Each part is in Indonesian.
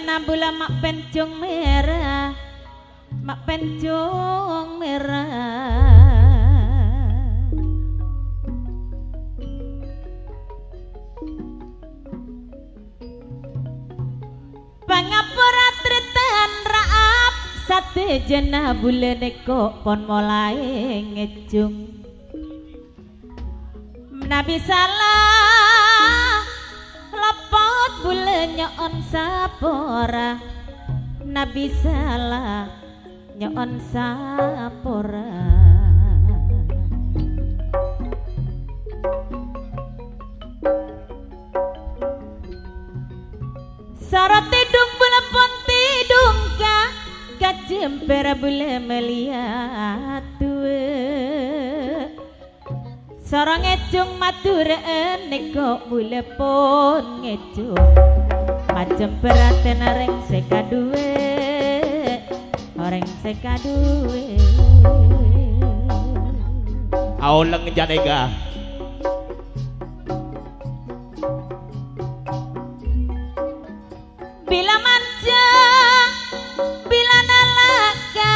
penambula mak pencung merah, mak pencung merah. Pangapura tretan raap sate jenah bulan kok pon mulai ngecung. Nabi salah lepot bulan nyon sapora. Nabi salah nyon sapora. Sorot tidung bula pon tidung ka kacempera bula melihat tua. Sorong ngecung matureen neko bula pon ngecung macem peraten areng sekaduwe orang sekaduwe. Auleng janega. Bila manja, bila nalaka,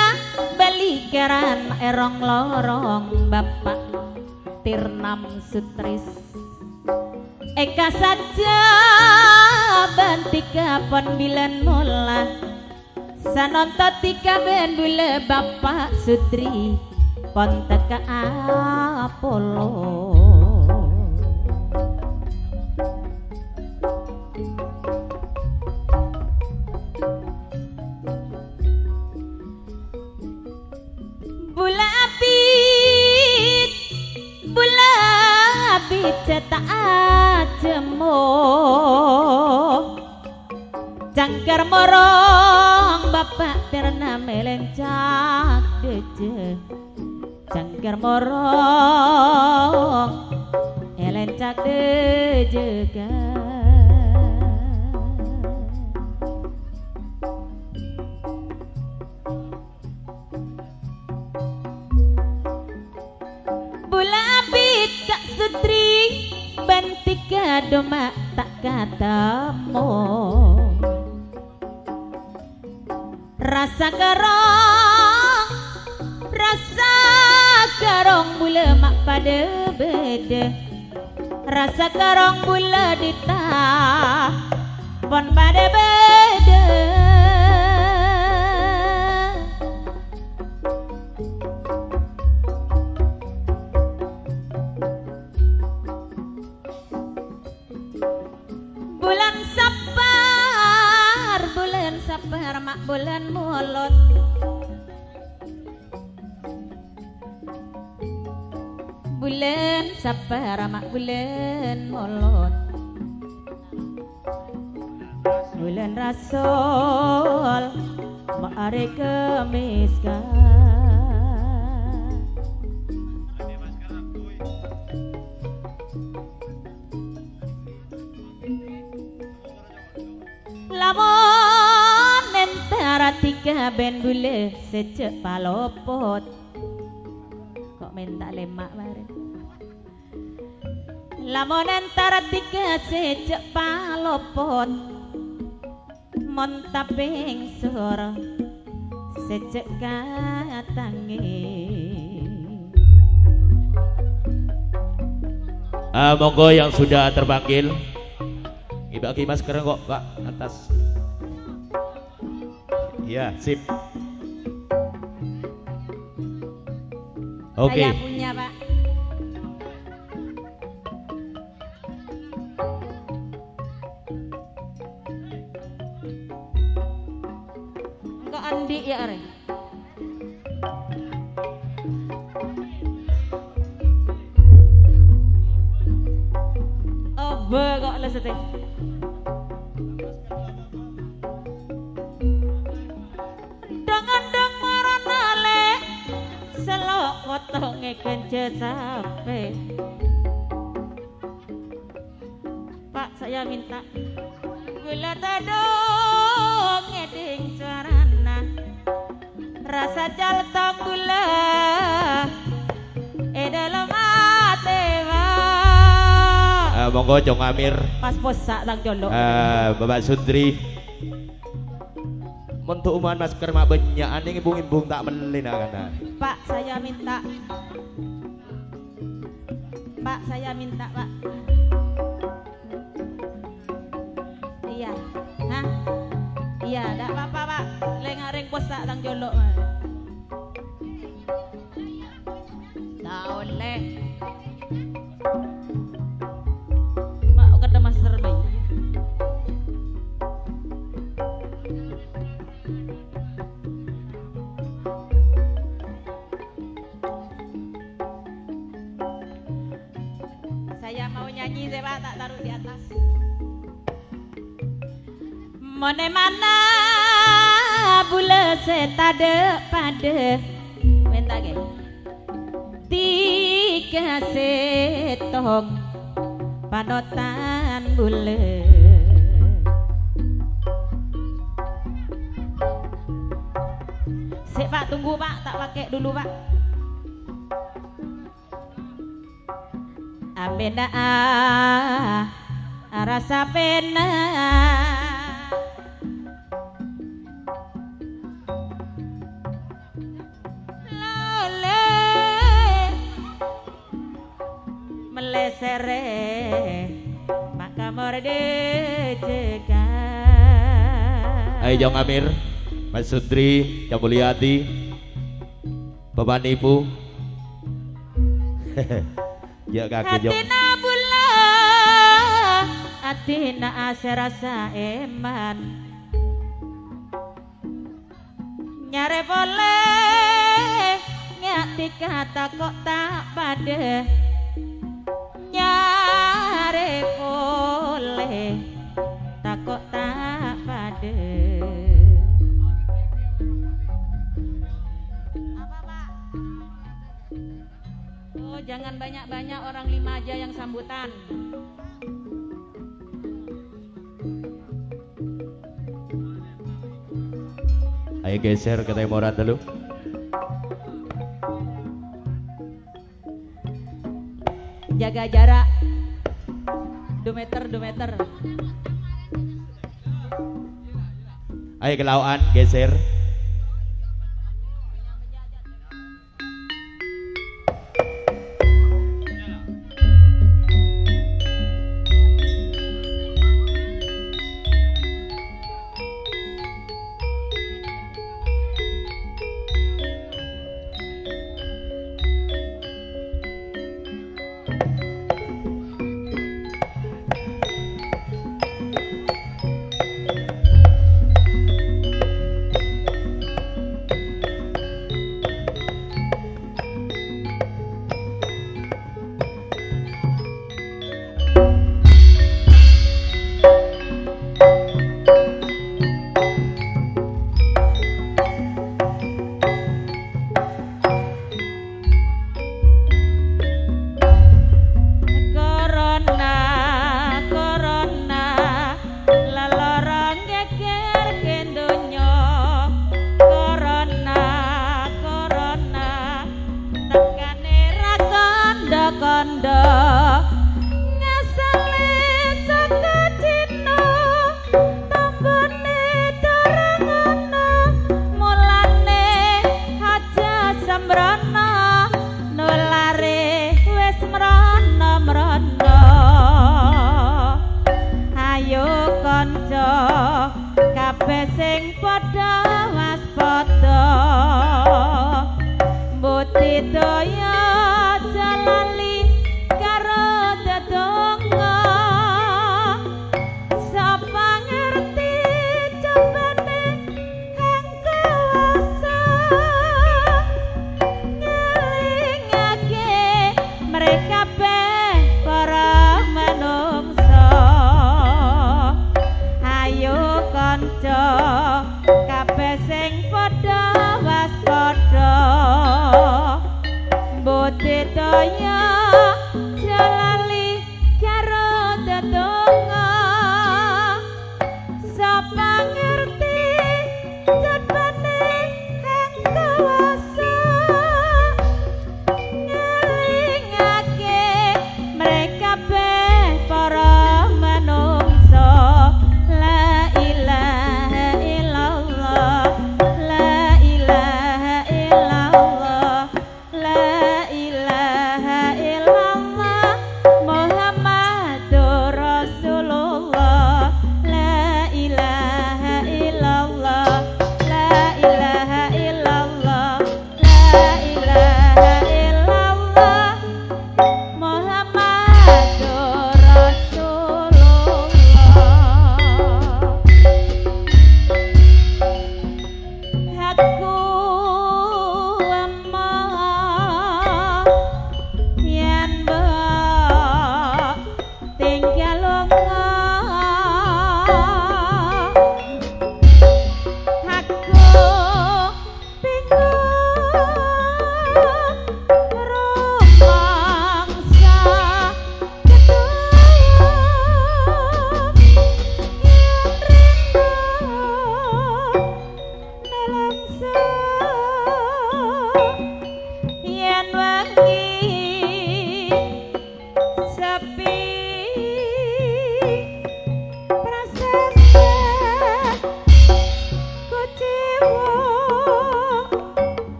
balikeran erong lorong bapak Tirnam Sutris. Eka saja bantika pon bilan mula, sanonto tika ben bule bapak Sutri pon teka Apollo. Cetak ajemo cangkar morong bapak terna melencak deje cangkar morong elencak deje Sutri bantika doma tak katamu rasa garong bula mak pada beda rasa garong bula ditah pon pada beda. Mak bulan molot bulan sabar mak bulan molot bulan rasul mare kemiskan lamun entara tiga ben bule secek palopot kok minta lemak bareng lamun entara tiga secek palopot montaping soro secek katange. Monggo yang sudah terpanggil dibagi masker kok Pak atas. Ya, sip. Oke. Saya punya, Pak. Engko Andi ya, Re. Oh, be kok lesete. Potonge kence sape. Pak, saya minta gula tadong ngeding suarana rasa jaltong gula dalam hati Pak. Monggo Jong Amir pas posak lang jolo. Bapak Sundri Untuk uman masker mak banyak aneh imbung tak melin akan. Pak, saya minta. Pak, saya minta, Pak. Iya. Hah? Iya, enggak apa-apa, Pak. Lengareng pos tak tang jolok. Tak oleh. Mak kata master bayi. Saya mau nyanyi deh Pak, tak taruh di atas. Mone mana bule setade pada minta ke tiga setong panotan bule Sik Pak, tunggu Pak, tak pakai dulu Pak. Ambena rasa pena lole melesere maka merdeka. Ayo Jong Amir, Mas Sutri, Yang Mulyadi, Bapak Ibu. Ya kaki Jong. Hatina bula, hatina aserasa eman. Nyare boleh, ngati kata kok tak pada. Nyare boleh, tak kok tak pada. Apa Pak? Oh, jangan banyak-banyak, orang 5 aja yang sambutan. Ayo geser ke temoran dulu. Jaga jarak 2 meter, 2 meter. Ayo ke lauan, geser.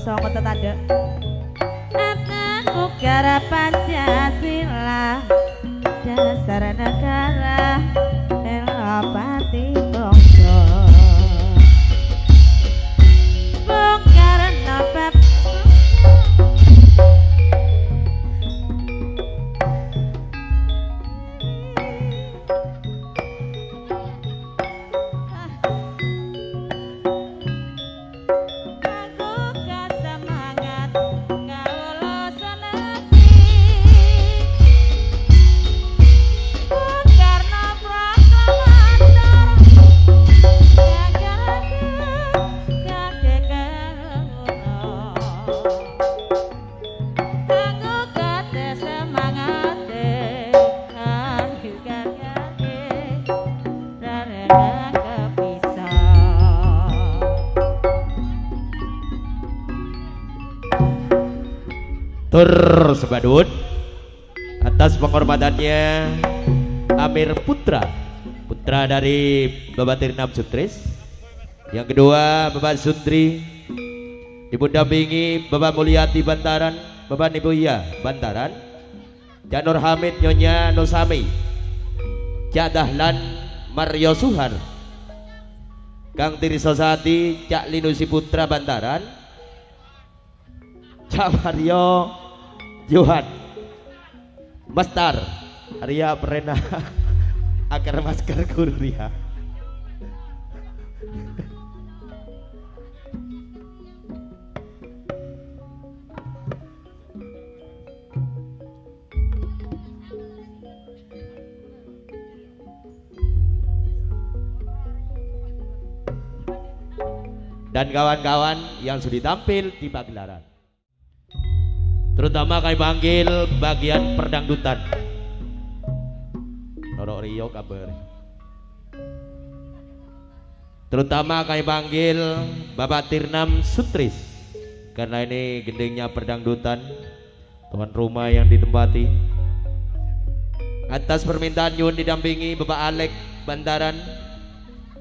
Songo tetanda. Aku negara Pancasila dasar negara Elopati bangsa Bung Karno bab Tur sebadut atas penghormatannya Amir Putra dari Bapak Tirnam Sutris. Yang kedua Bapak Sutri didampingi Bapak Mulyati Bantaran, Bapak Nibuya Bantaran, Cak Nur Hamid Nyonya Nusami, Cak Dahlan Mario Suhar, Kang Tiri Sosati Cak Linusi Putra Bantaran, Cak Mario Johan Mastar Arya Perena akar masker guru Ria. Dan kawan-kawan yang sudah tampil di pagelaran, terutama kami panggil bagian perdangdutan. Norok Rio kabar. Terutama kami panggil Bapak Tirnam Sutris karena ini gendengnya perdangdutan, tuan rumah yang ditempati. Atas permintaan Yun didampingi Bapak Alek Bantaran,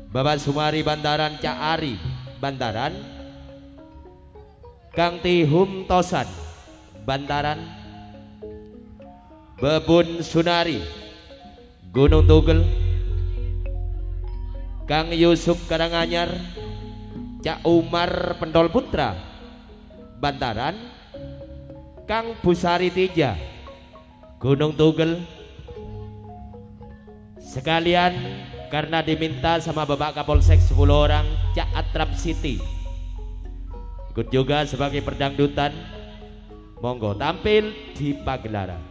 Bapak Sumari Bantaran, Cak Ari Bantaran, Kang Tihum Tosan Bantaran, Bebun Sunari Gunung Tugel, Kang Yusuf Karanganyar, Cak Umar Pendol Putra Bantaran, Kang Busari Tija Gunung Tugel. Sekalian karena diminta sama Bapak Kapolsek 10 orang, Cak Atrap City ikut juga sebagai perdangdutan. Monggo tampil di pagelaran.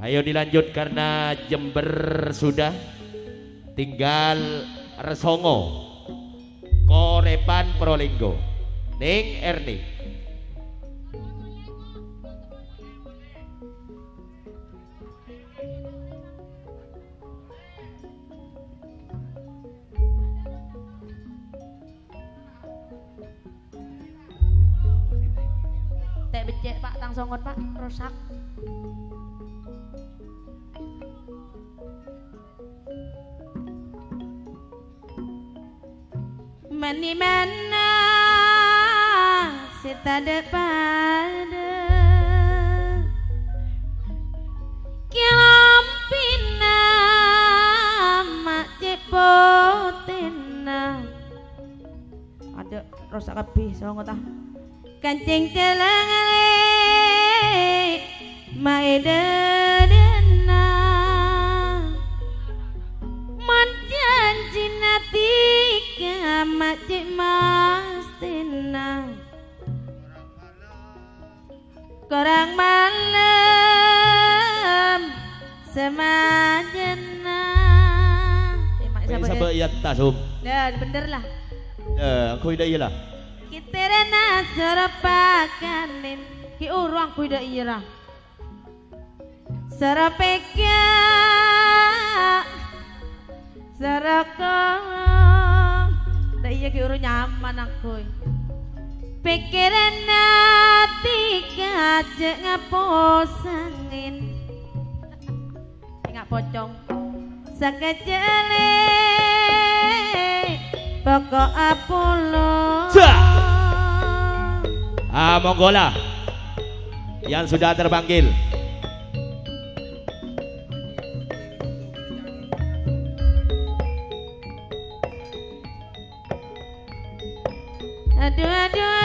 Ayo dilanjut karena Jember sudah, tinggal Resongo, Korepan Probolinggo, Ning Erni. Tek becek Pak, tang songot Pak, rusak. Mani mana sita depada kilampina mak cepotina. Ada rusak kabeh songot ah. Kancing celengan maedana manjanji natika macik mastina kurang malam semajana Sampai ya tasum. Ya bener lah. Ya, aku ida iyalah. Kita rena serapakanin ki urang ku ida ira. Serapeka seraka da iya ki urang nyaman aku. Pikiran hati kajek ngaposangin nggak pocong sakejele pokok Apollo. Monggo lah yang sudah terpanggil.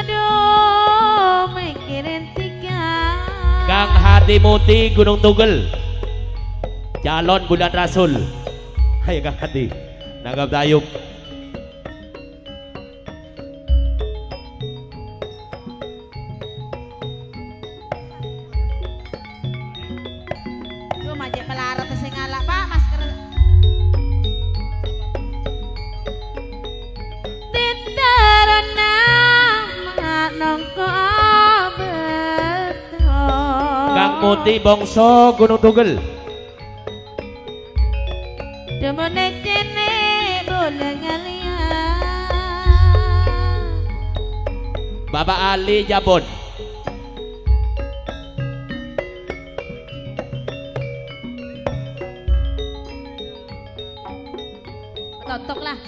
Aduh, mikirin tiga. Kang Hati Muti Gunung Tugel, calon bulan Rasul. Ayo Kang Hati, nanggap dayung. Cuma aja pelarat sing ngalak Pak, masker. Titarana nongko beto. Kang Muti Bongso Gunung Tugel, Demone kene boleh ngalian. Bapak Ali Jabon, Totok lah.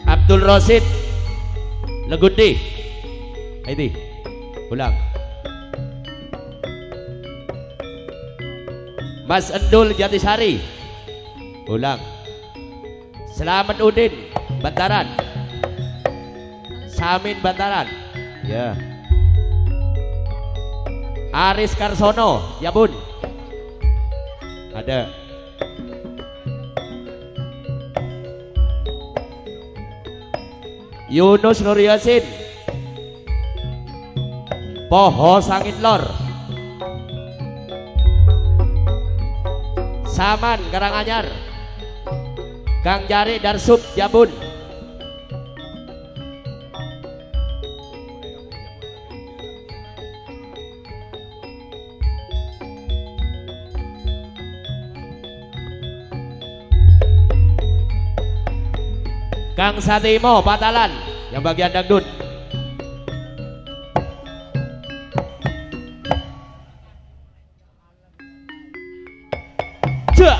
Abdul Rosid Legundi. Ayo ulang. Mas Endul Jatisari, ulang. Selamat Udin Bantaran, Samin Bantaran, ya. Aris Karsono Jabun, ada. Yunus Nur Yasin, Poho Sangit Lor, Saman Karanganyar, Kang Jari Darsub Jabun, Kang Satimo Patalan yang bagian dangdut. Cek.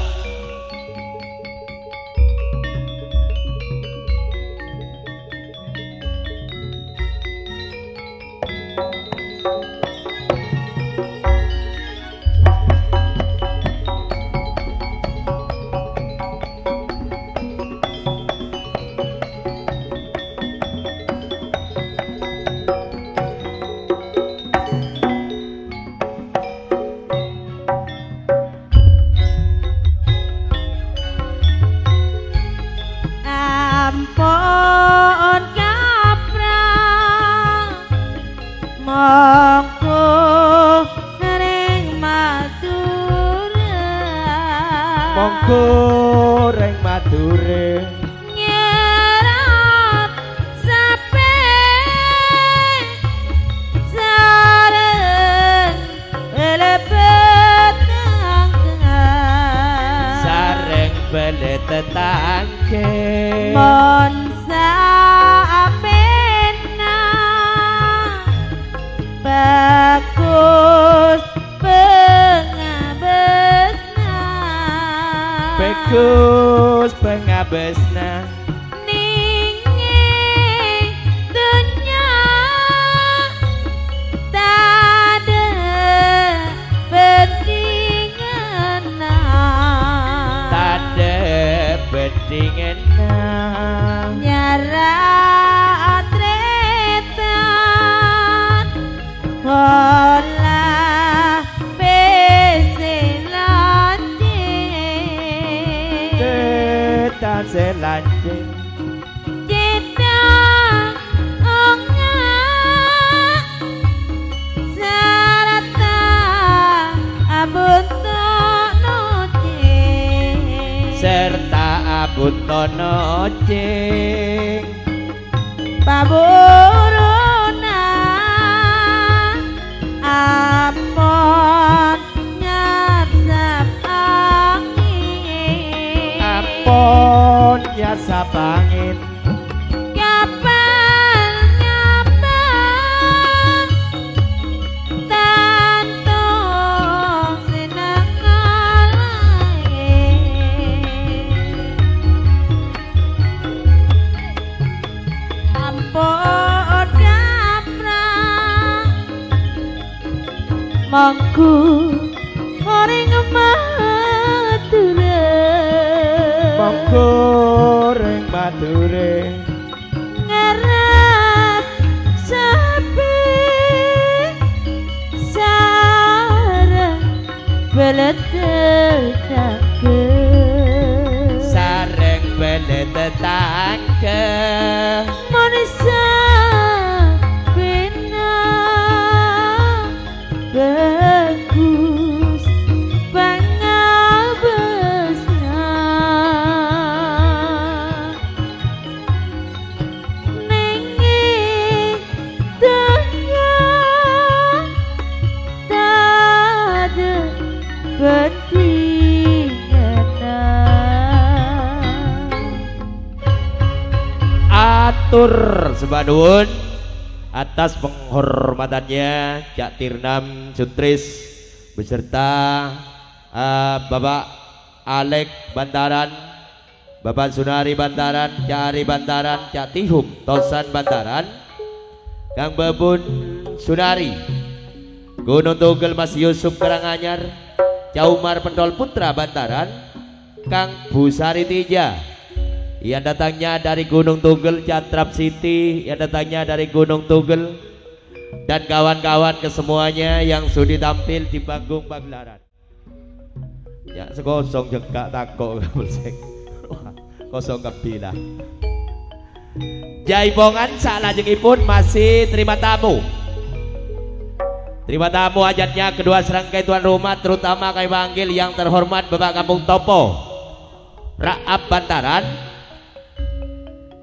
Ampun kaprang mongko ring Madura, Monggo reng Madura, nyerat sape sareng lebet sareng bele tetangke. Monsa apena bagus pengabesna, Bagus pengabesna, ninging dunya tade bedingena, tade bedingena. nyara atretan pola peselanje Tetan selanjeng, cedang onga sarata abuntono serta abuntono cing. Paburuna apon nyasap angin, Apon ya sapangin, kapal nyabang tantong senang alae. mongku ring mature monggo ring mature ngerat sepi sareng beletake sareng beletake manusia bina bagus pangabesna nengi tengah tade betingana atur sembah nuwun atas penghormatannya Cak Tirnam Sutris beserta Bapak Alek Bantaran, Bapak Sunari Bantaran, Cak Ari Bantaran, Cak Tihum Tosan Bantaran, Kang Babun Sunari, Gunung Tugel Mas Yusuf Karanganyar, Cak Umar Pendol Putra Bantaran, Kang Busari Tija yang datangnya dari Gunung Tugel, Catrap City yang datangnya dari Gunung Tugel, dan kawan-kawan kesemuanya yang sudi tampil di panggung pagelaran. Ya sekosong jengkak takok bersek kosong kebilah. Jaipongan salajengipun masih terima tamu. Terima tamu hajatnya kedua serangkai tuan rumah, terutama kami panggil yang terhormat Bapak Kampung Topo Raab Bantaran.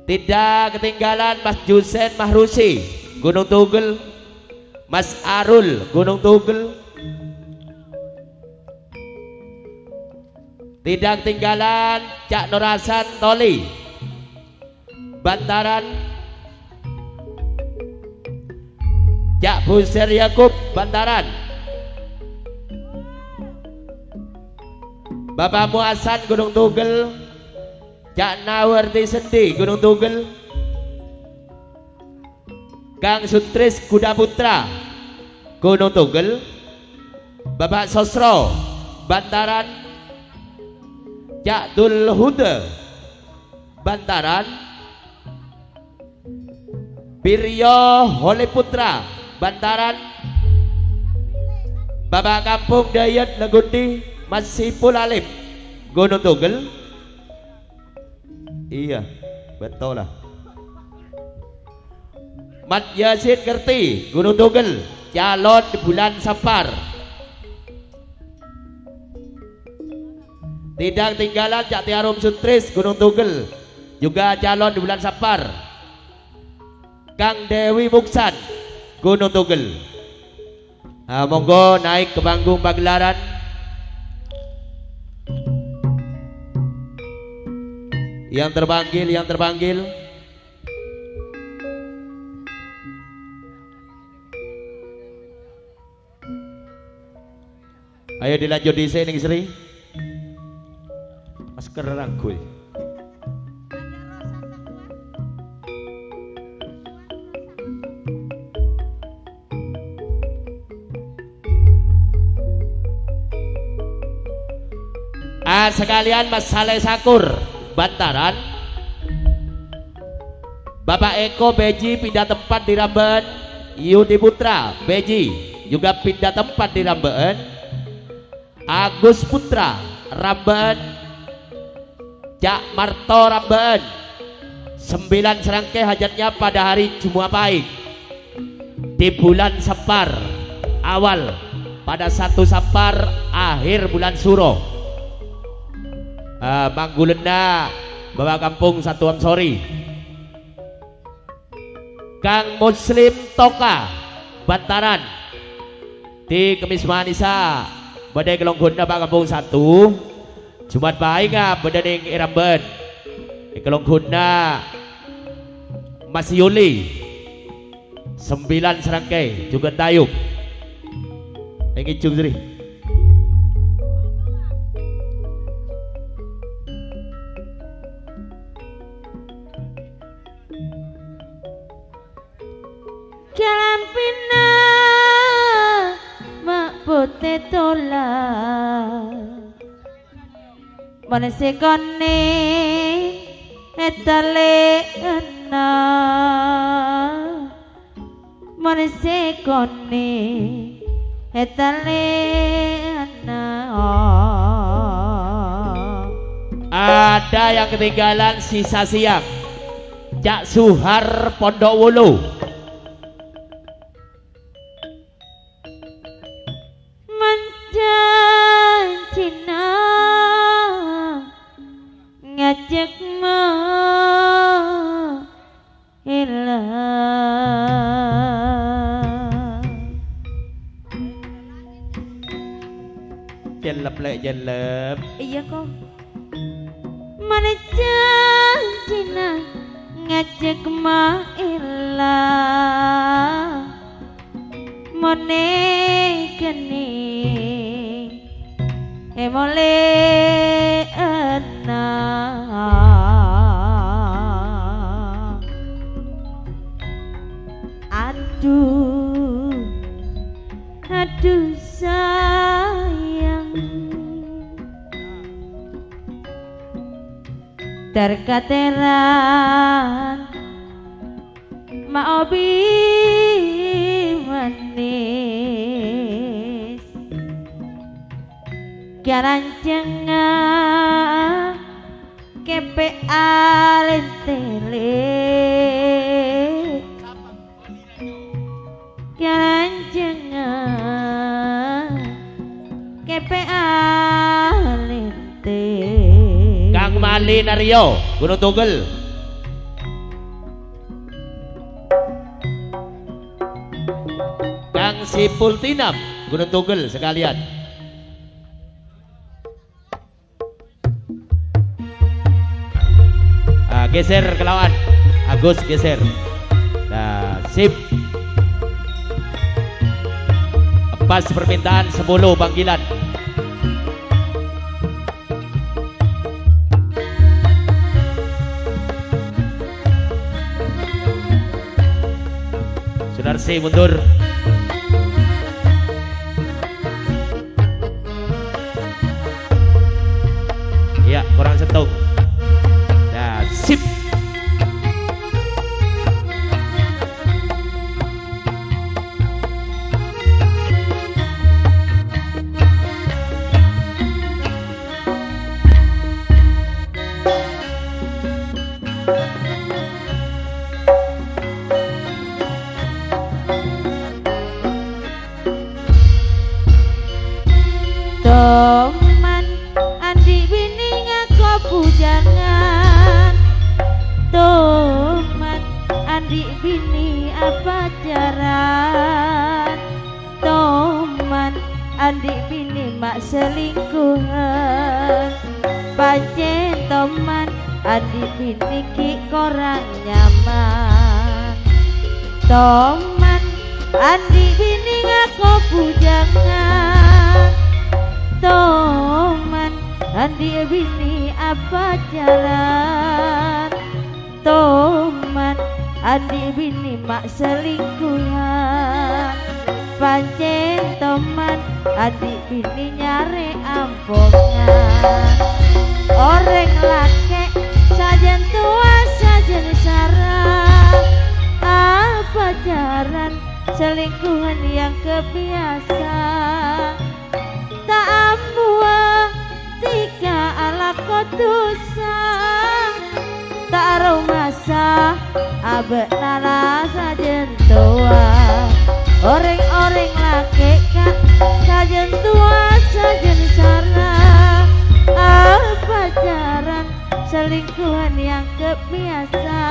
Tidak ketinggalan Mas Jusen Mahrusi Gunung Tugel, Mas Arul Gunung Tugel. Tidak ketinggalan Cak Nurasan Toli Bantaran, Cak Buser Yakub Bantaran, Bapak Muasan Gunung Tugel, Cak Nawarti Sendi Gunung Tugel, Kang Sutris Kuda Putra Gunung Tugel, Bapak Sosro Bantaran, Cak Dul Huda Bantaran, Biryo Hole Putra Bantaran, Bapak Kampung Dayat Legundi Mas Sipul Alim Gunung Tugel. Iya, betul lah. Mat Yasin Kerti Gunung Tugel, calon di bulan Sapar. Tidak tinggalan Cak Tiarum Sutris Gunung Tugel, juga calon di bulan Sapar. Kang Dewi Muksan Gunung Tugel. Monggo naik ke panggung pagelaran. Yang terpanggil, ayo dilanjut di sini Sri. Masker rangkul. Sekalian Mas Saleh Sakur Bantaran, Bapak Eko Beji pindah tempat di Rambahan, Yudi Putra Beji juga pindah tempat di Rambahan, Agus Putra Rambahan, Cak Marto Rambahan. 9 serangkai hajatnya pada hari Jumat Pahing di bulan Sapar awal, pada 1 Sapar akhir bulan Suro. Manggulena Bapak Kampung Satuan Sori, Kang Muslim Toka Bantaran di Kemis Manisa badai kelongguna Bapak Kampung 1 Jumat Pahing badai Iramben di kelongguna Mas Yuli 9 serangkai juga tayub ingin Sri. Jalan Pina Mak tetolan manesekone etale ana manesekone etale ana. Ada yang ketinggalan sisa siang. Cak Suhar Pondok Wulu. Menjanjina ngajak hilang. Jelep lek jelep. Iya kok. Mana janjina ngajak ilang mone geni mole ana. Aduh aduh sayang terkateran maobi manis garancenga kepe alentele garancenga kepe alentele. Kang Mali Naryo Gunung Tugel. Kang Sipultinam Gunung Tugel sekalian. Geser ke lawan Agus geser. Nah sip. Pas permintaan 10 panggilan. Sunarsi mundur. Ya kurang sentuh. Nah sip. Teman andi bini ngako bujangan. Teman andi bini apa jaran. Teman andi bini mak selingkuhan. Pancen teman andi bini ki korang nyaman. Teman andi bini ngako bujangan. Teman andi bini apa jalan. Teman andi bini mak selingkuhan. Pancen teman andi bini nyare ampongan. Orang laki sajen tua sajen sarang. Apa jaran selingkuhan yang kebiasa. Tak ambua tiga ala kotusa. Tak aromasa abek nala sajen tua. Orang-orang laki kak sajen tua sajen sarang. Apa jaran selingkuhan yang kebiasa.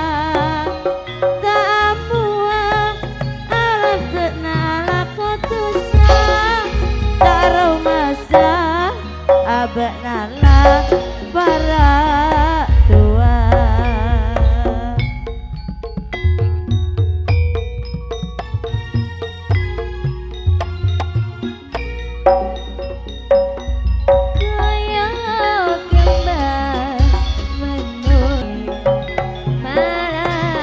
Tak ambua ala kena ala kotusa. Tak aromasa abek nala para tua. Kaya kembang menung marah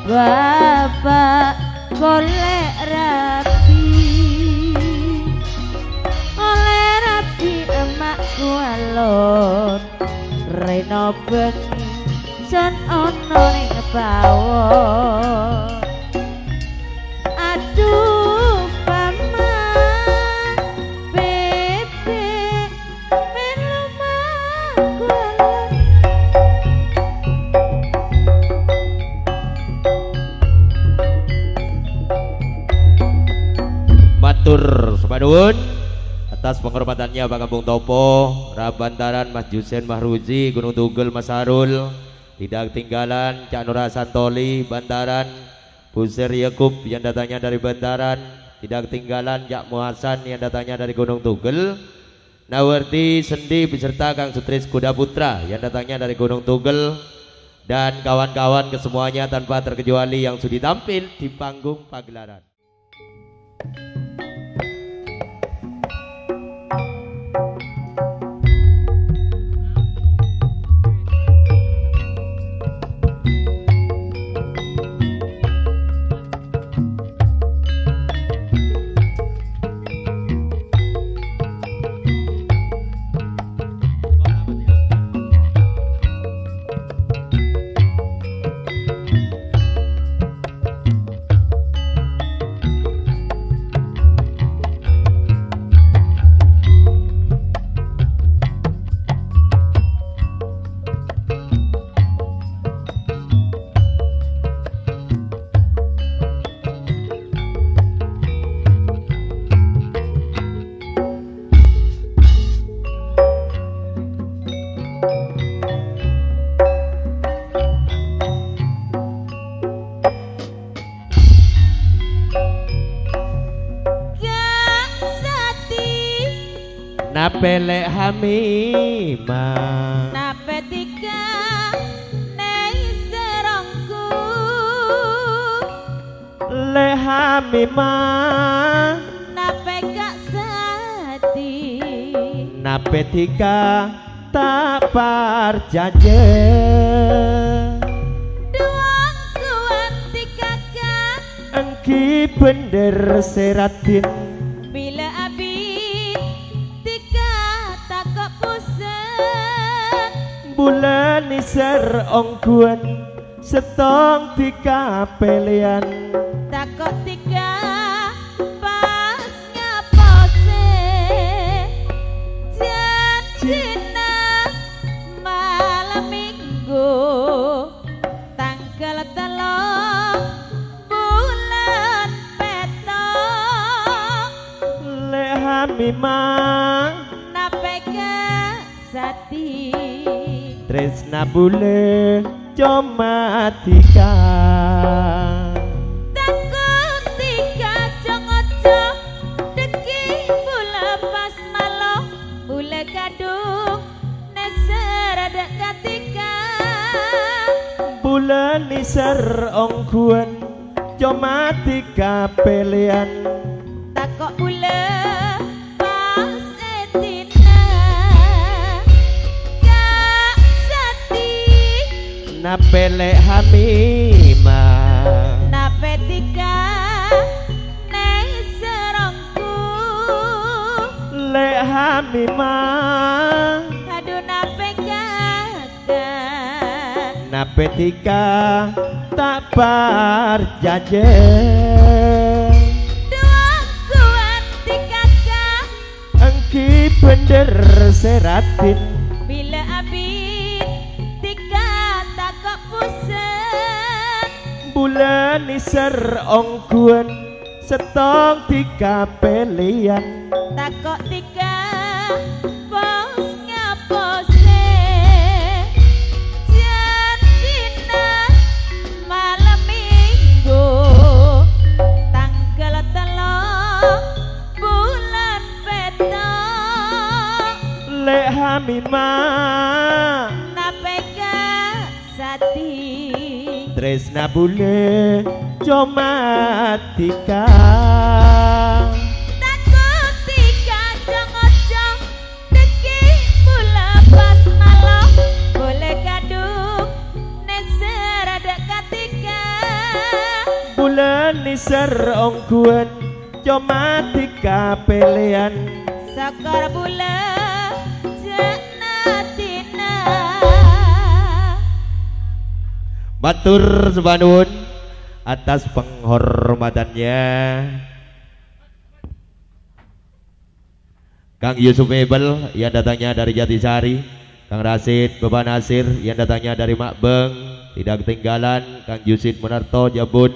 bapak golek rapi oleh rapi emakku alon reno bengi son ono ning bawah aduh paman bebek melu magulan matur sepaduun atas penghormatannya Pak Kampung Topo, Rabantaran Mas Jusen Mahruzi, Gunung Tugel Mas Harul, tidak ketinggalan Cak Nura Santoli Bantaran, Buser Yakub yang datangnya dari Bantaran, tidak ketinggalan Cak Muhasan yang datangnya dari Gunung Tugel, Nawarti Sendi beserta Kang Sutris Kuda Putra yang datangnya dari Gunung Tugel, dan kawan-kawan kesemuanya tanpa terkecuali yang sudah tampil di panggung pagelaran. Napelek Hamimah nape tiga nei serongku Le Hamimah nape gak sati nape tika tak parjaje doang kuat tiga kak engki bender seratin bila abi tiga takok pusat bulan iser ongkuan setong tika pelian takok tiga pas ngapose janjina malam minggu tanggal 3 bulan petok Le Hamimah nape gak sati tresna bule coma tika takut tiga jongojo deki bula pas malo bule kadung neser ada katika bulan iser ongkuan coma tika pelian takok bule pas etina gak sati napele Hamimah nape tiga neng serongku Le Hamimah aduh nape gagah nape tika tak parjaje doang kuat tiga kak engki bender seratin bila abid tiga takok pusat bulan iser ongkuan setong tika pelian takok tiga bos ngapose janjina malam minggu tanggal 3 bulan petok Le Hamimah nape gak sati tresna bule coma tika takut tiga jongojo deki bula pas malo boleh kadung neser ada katika iser ongguan comati kapelean Sakar bula janatina Matur sebanun atas penghormatannya Kang Yusuf Ebel yang datangnya dari Jatisari, Kang Rasid Bapak Nasir yang datangnya dari Makbeng, tidak ketinggalan Kang Yusid Munarto Jabun,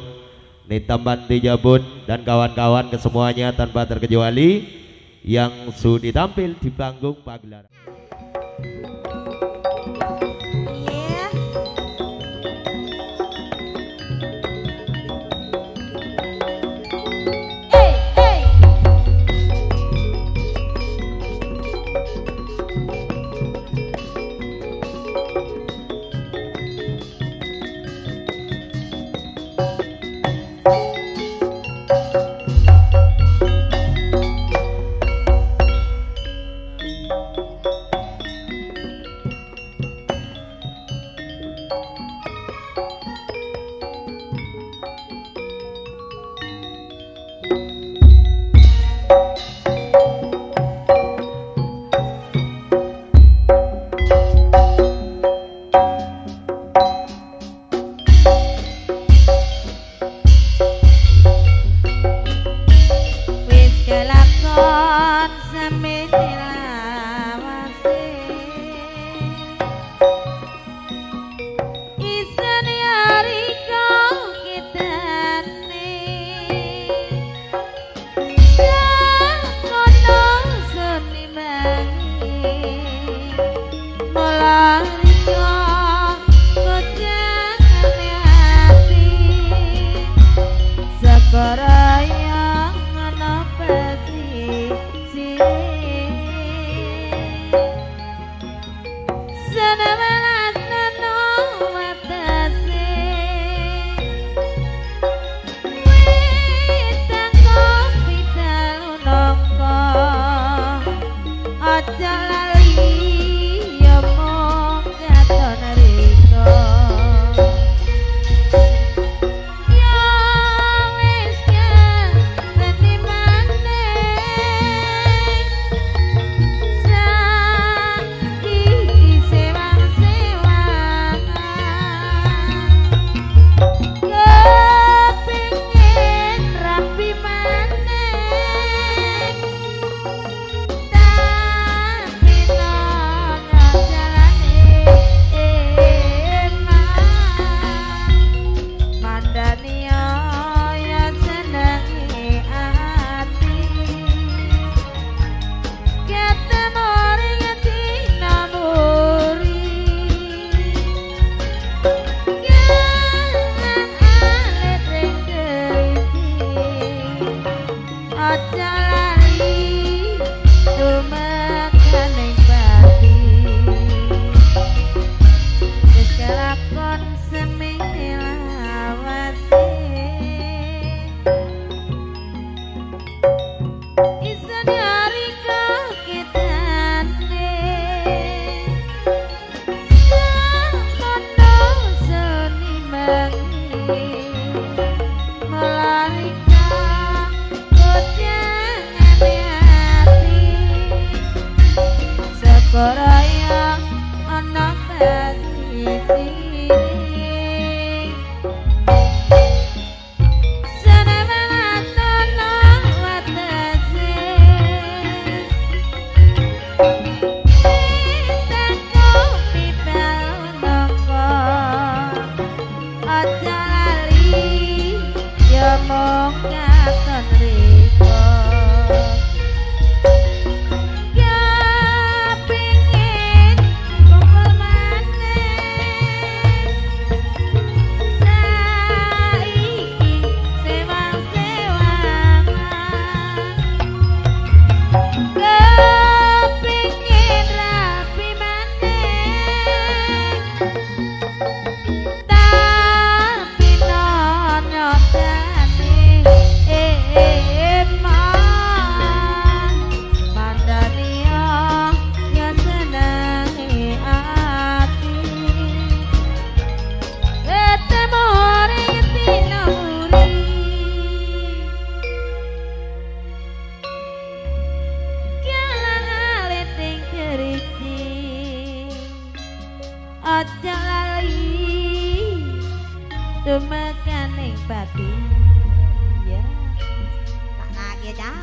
Nitambanti Jabun dan kawan-kawan kesemuanya tanpa terkecuali yang sudah tampil di panggung pagelaran. Kepingin kumpul maneh aja lali tumekaning pati ya tak lagi ya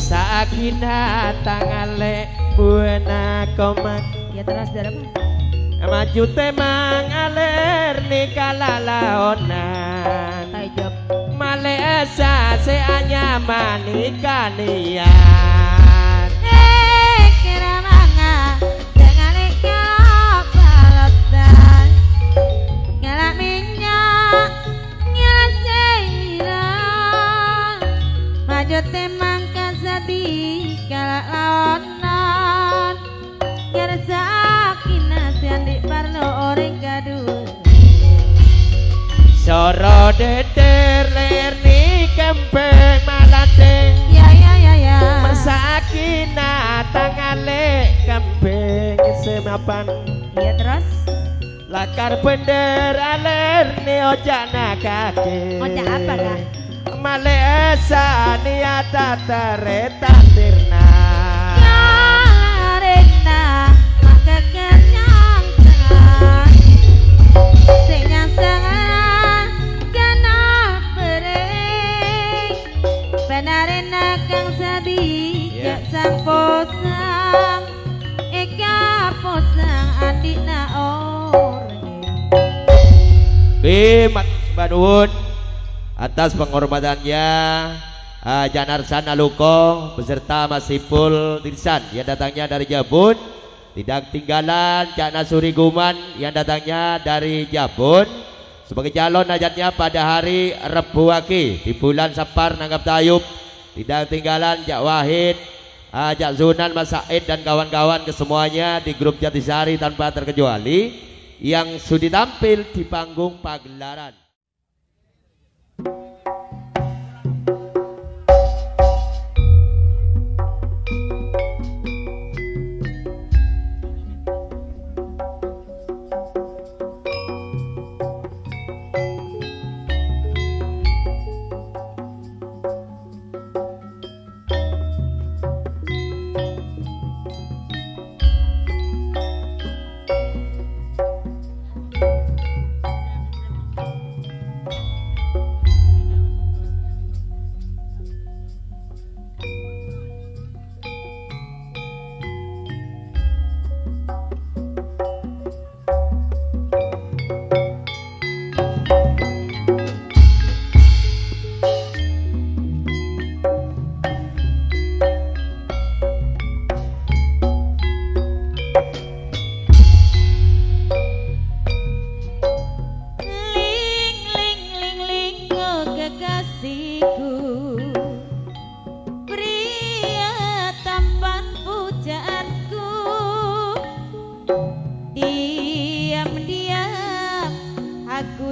Sakina tangale buana komak. Ya terus darah Maju temang aler nikala laonan. Tajab Male esa se anyaman ikanian. kira manga dengan ikat balatan ngelak minyak ngelak seiran maju temang kasadi kalak laonan kira sakina siandik parno orang gaduh Soro deter ler ni kempeng malateng. ya Sakina tangale kempeng semapan. ya terus Lakar bender aler ni ojana kake. Ojak apa, Kak? Male esa niata tereta tirna. Karena maka kenyang tengah senyang tengah kena pereng benarena kang sabi Ya. jak sang posang eka posang adikna orang Bimat Banuun atas penghormatannya Janarsan Aluko beserta Mas Sipul Dirsan yang datangnya dari Jabun. Tidak tinggalan Cak Nasuri Guman yang datangnya dari Jabun sebagai calon hajatnya pada hari Rebu Wage di bulan Sapar Nanggap Tayub. Tidak tinggalan Cak Wahid, Cak Zunan, Mas Said dan kawan-kawan kesemuanya di grup Jatisari tanpa terkecuali yang sudah tampil di panggung pagelaran.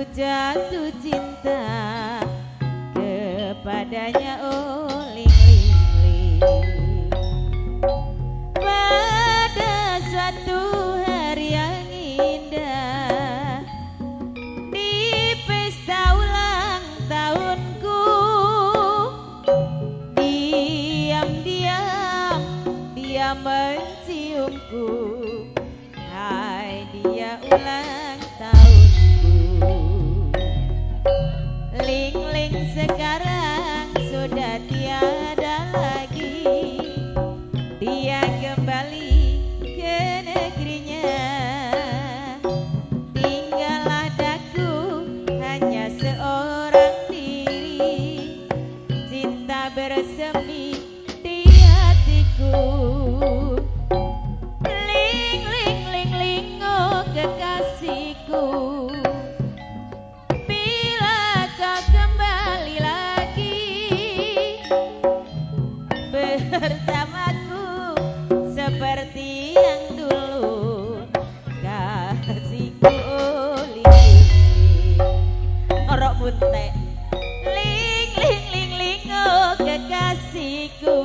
jatuh cinta kepadanya, oh ling ling ling. Pada suatu hari yang indah di pesta ulang tahunku, diam-diam dia menciumku. Hai dia ulang tahunku, ling-ling sekarang sudah tiada lagi. Dia kembali ke negerinya, tinggallah daku hanya seorang diri. Cinta bersemi di hatiku. Ling ling ling ling, oh kekasihku, bila kau kembali lagi bersamaku seperti yang dulu, kasihku, oh ling ling orok buntek. Ling ling ling ling, oh kekasihku,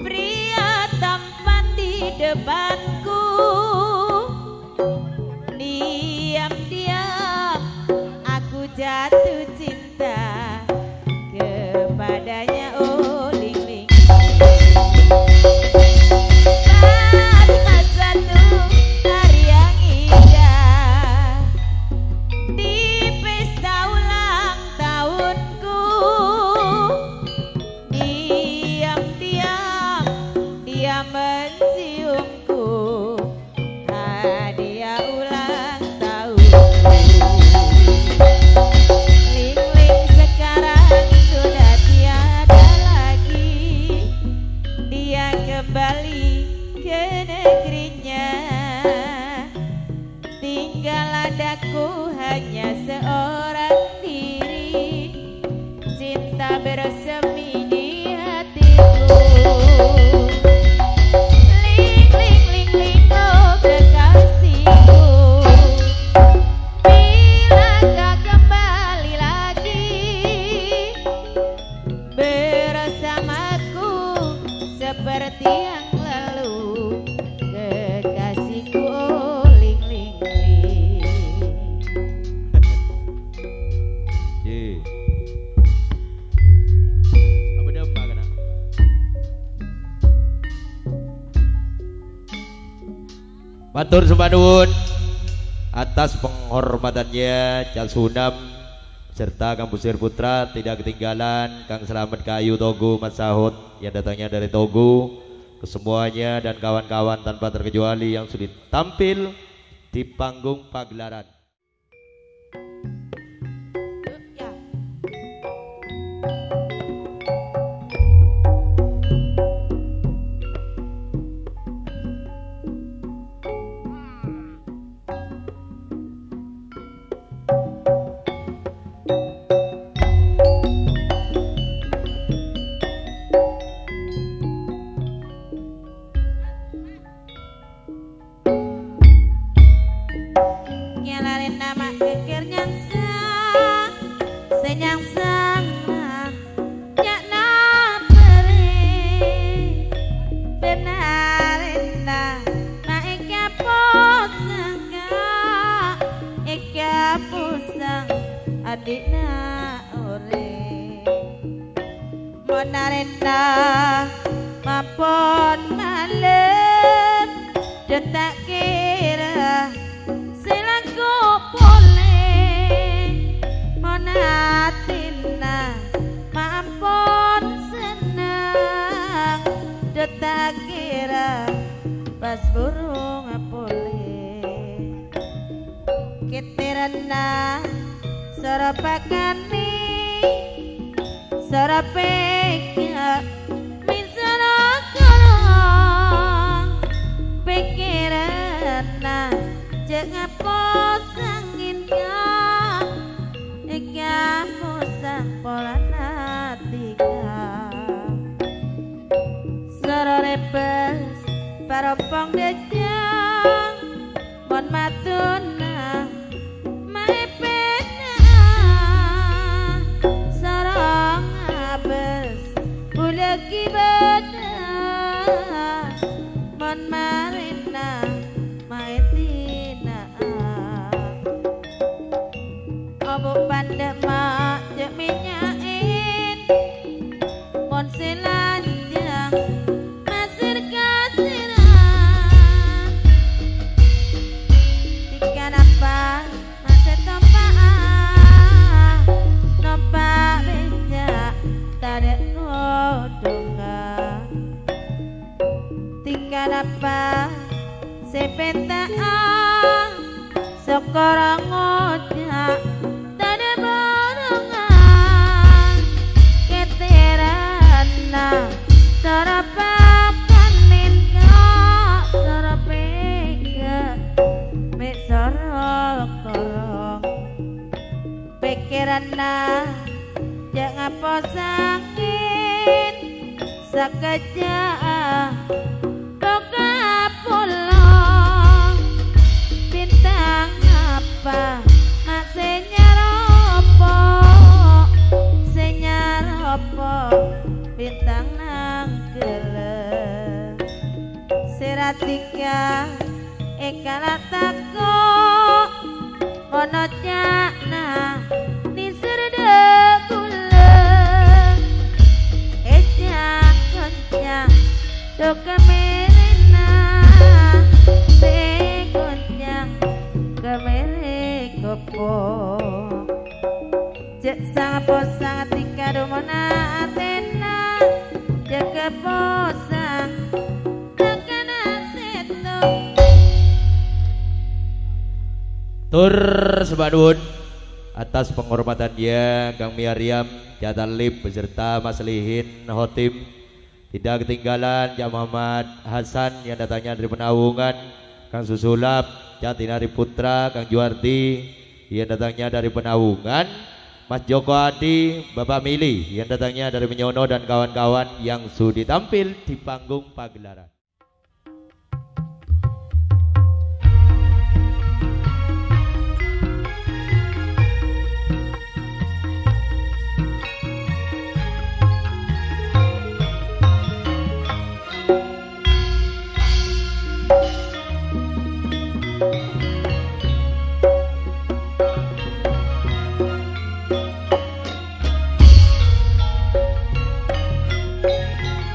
pria tampan di depanku, diam-diam aku jatuh cinta kepadanya, oh ling ling. Pada suatu hari yang indah padaku hanya seorang diri, cinta bersemi di hatiku. Ling ling ling ling oh kekasihku, bila kau kembali lagi bersamaku seperti yang lalu, kekasihku oh ling ling ling. Ye. Apa dia mbak kena? Matur sembah nuwun atas penghormatannya Cak Sunam serta Kang Busir Putra, tidak ketinggalan Kang Selamat Kayu Togo Mas Sahut yang datangnya dari Togo, kesemuanya dan kawan-kawan tanpa terkecuali yang sudah tampil di panggung pagelaran. Ya. Nyalarin nama kekir nyangsang senyangsang nyak napere benarin na eka posang eka posang adikna ore monarena mapon malet detak kira silangku boleh monatina mampun senang detak kira pas burung boleh ketirana sorapakani sorapeka misana korong pikirana jangan posangin ka eka posang polana tiga sororebes paropong dejang mon matuna maepena sarang abes bulagi beda mon marina maetina obo pandek mak jek minyain mon selanjang masir kasiran tikan apa masih tompaan nompak becak tadek ngodonga tikan apa sepetaan sekarang ngojak tada borongan keterana sarapakan minka sarapeka mek sorok pikiranna jangan posangin sekejap buka pulang bintang apa mak senyaropo bintang nang gelem seratika ekalatako ono cakna nisir dekule ejak kencang do kemerena se goncang kemere kopo cek sang posang tika domona atena cek keposang takana seto tur sebadun atas penghormatan dia Kang Miriam Jatalib beserta Mas Lihin Hotim, tidak ketinggalan Cak Muhammad Hasan yang datangnya dari Penawungan, Kang Susulap Jatinari Putra, Kang Juardi yang datangnya dari Penaungan, Mas Joko Adi, Bapak Mili yang datangnya dari Menyono dan kawan-kawan yang sudi tampil di panggung pagelaran.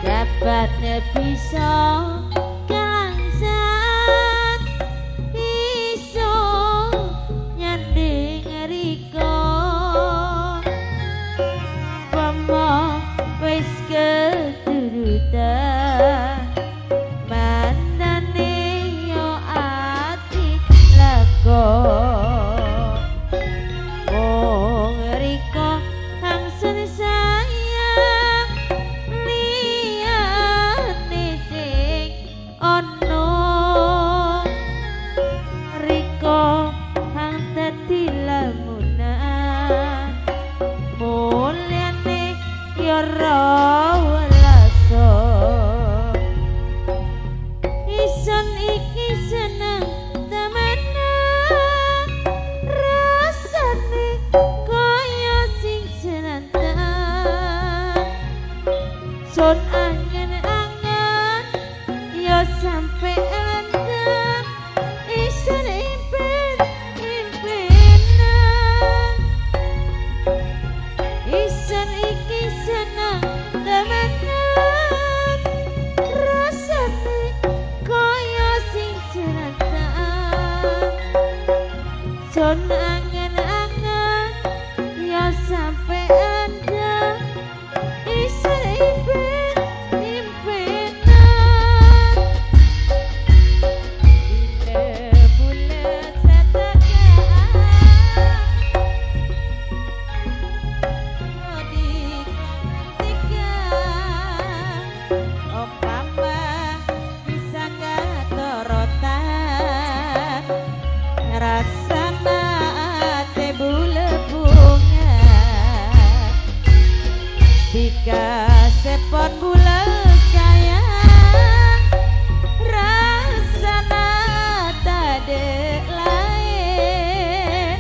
Dapat bisa kalangsat iso nyanding riko pemo wis keturutan mandane yo ati lako wong riko langsung sayang liyane sing ono riko hang dadi lamunan mulyane yo rawelaso ison iki seneng temenan rasane kaya sing senantan son angen-angen yo sampe endang ison impen-impenan ison iki seneng temenan rasane kaya sing senantan son angen-angen yo sampe endang ison impen-impenan dine bulet setakaan Ompama bisa ketorotan rasana ate bule bunga dikasih pon bule sayang rasana tade lain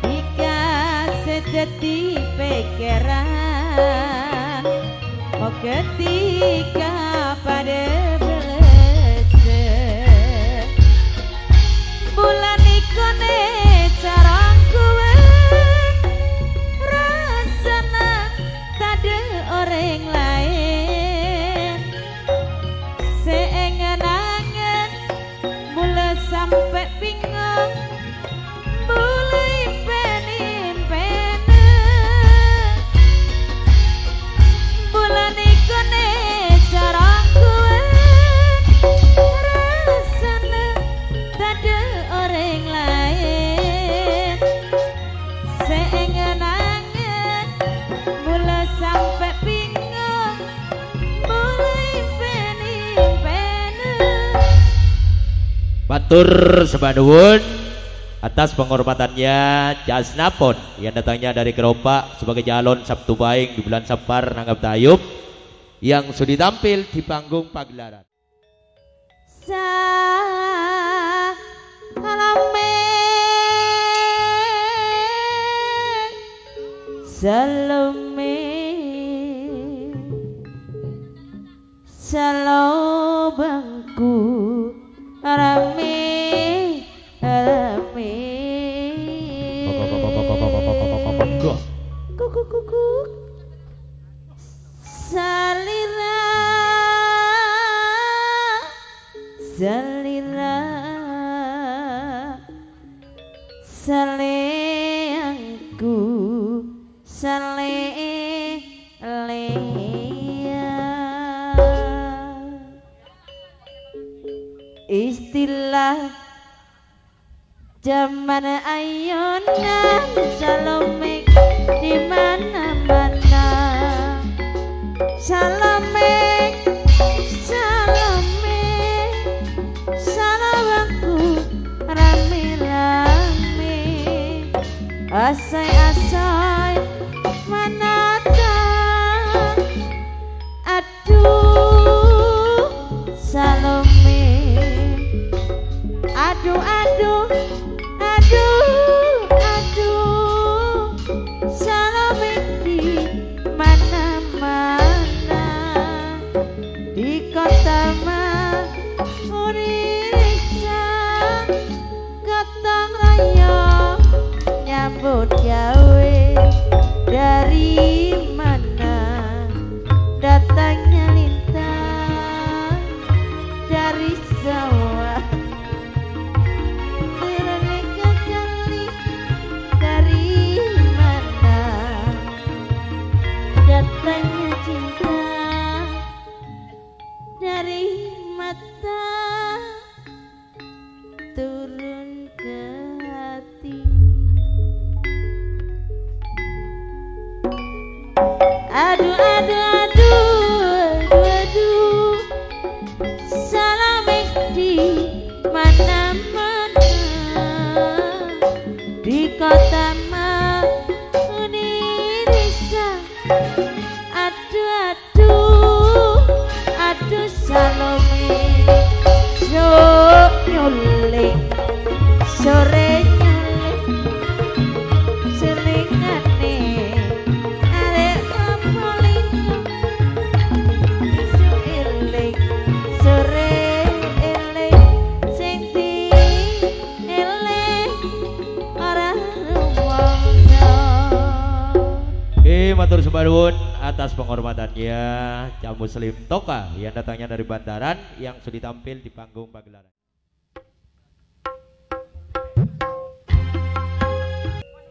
dikasih jadi pikiran oh ketika pada belesen bulan ikone sarang kuwe rasana tade orang lain seengen-angen mulai sampai bingung mulai impen-impenan bulan ikone sarang kuwe rasana tade orang lain seengen-angen mulai sampai bingung mulai impen-impenan. Batur sembah nuwun atas penghormatannya Jasnapon yang datangnya dari Keropak sebagai calon Sabtu Baing di bulan Sapar nanggap tayub yang sudah tampil di panggung pagelaran. Salome Salo bangku rame rame kuku kuku salira salira saleangku sale istilah zaman ayonan Salome di mana-mana Salome Salome salawaku Asai-asai manata, aduh Salome, aduh aduh aduh aduh Salome di mana-mana, di kota Maurisa, Gotong royong nyambut gawe. Dari mana datangnya lintang dari sawah, mereka kali dari mana datangnya cinta dari mata turun ke hati. Aduh aduh aduh aduh Salame di mana-mana, di kota Maurisa, aduh aduh aduh Salome, sok nyulik sore nyulik selingane. Matur sembah nuwun atas penghormatannya Cak Muslim Toka yang datangnya dari Bantaran yang sudah tampil di panggung pagelaran.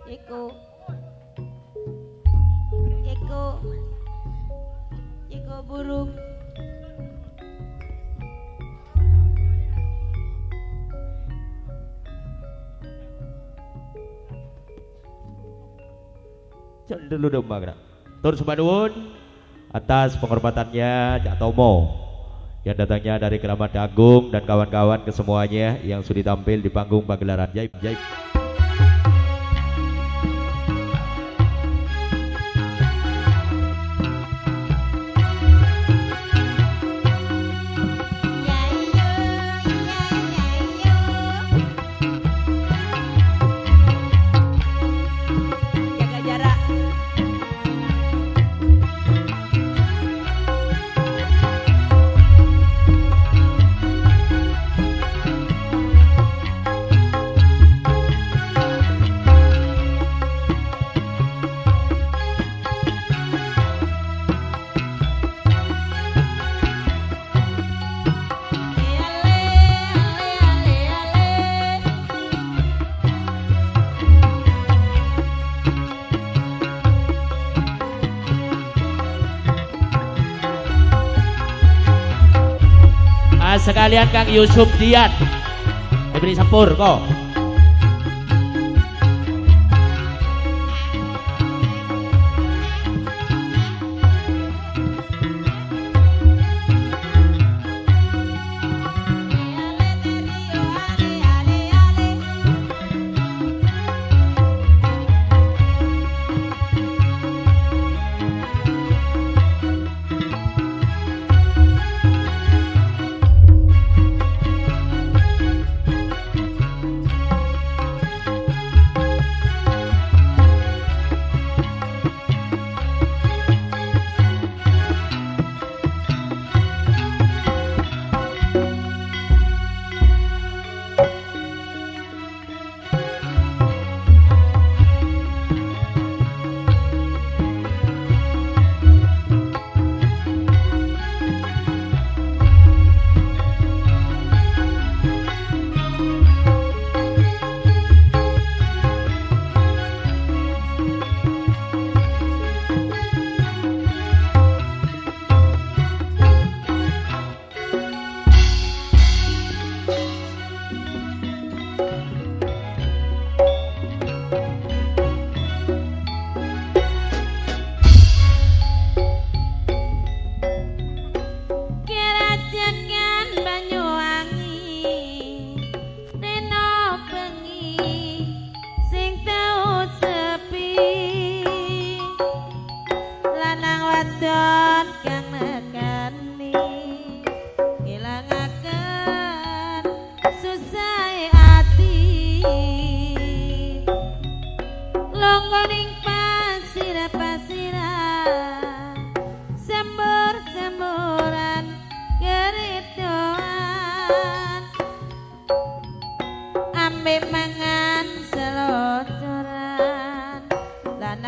Iko burung. Dulu domba kena. Tur sembah nuwun atas penghormatannya Cak Tomo yang datangnya dari Keramat Agung dan kawan-kawan kesemuanya yang sudah tampil di panggung pagelaran Jaib Jaib. Sekalian Kang Yusuf Dian diberi sampur kok.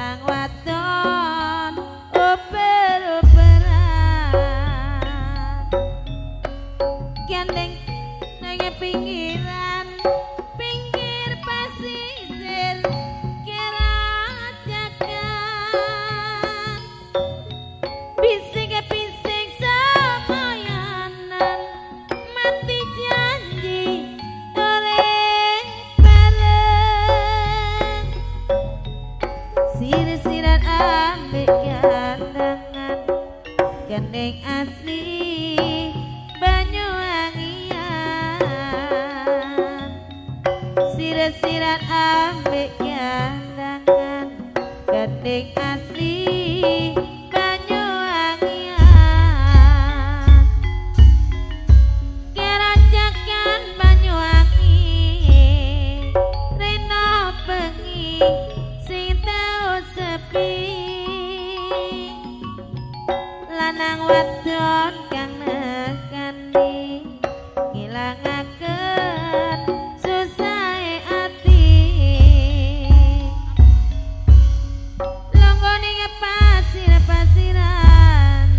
lanang wadon oper-operan gandeng nang pinggiran pinggir pasisir kira jagan bisik-bisik semoyanan mati janji oleh bareng sir-siran ambek gandangan gandeng asli Banyuwangian sir-siran ambek gandangan gandeng asli Banyuwangian kerajakan Banyuwangi rena bengi sing tau sepi lanang wadon kang nekani ngilangaken susahe ati longgoning pasir-pasiran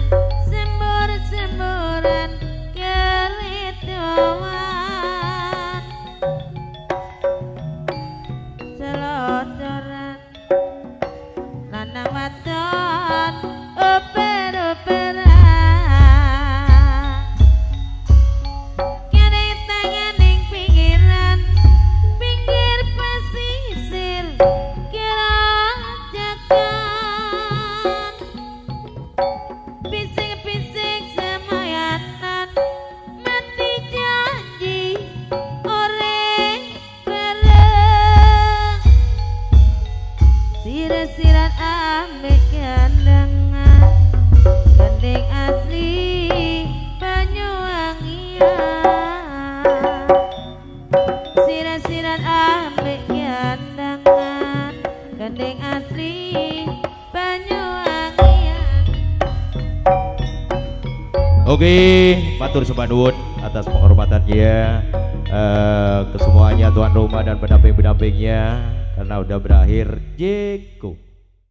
sembur-semburan keretoan selodoran lanang wadon oper-operan kadang tangan ning pinggiran pinggir pasisir kira jagan bisik-bisik semoyanan mati janji oleh bareng sir-siran ambek gandangan gandeng asli Banyuwangian sir-siran ambek gandangan gandeng asli Banyuwangian. Oke, matur sembah nuwun atas penghormatannya ke semuanya tuan rumah dan pendamping-pendampingnya karena udah berakhir Jeko.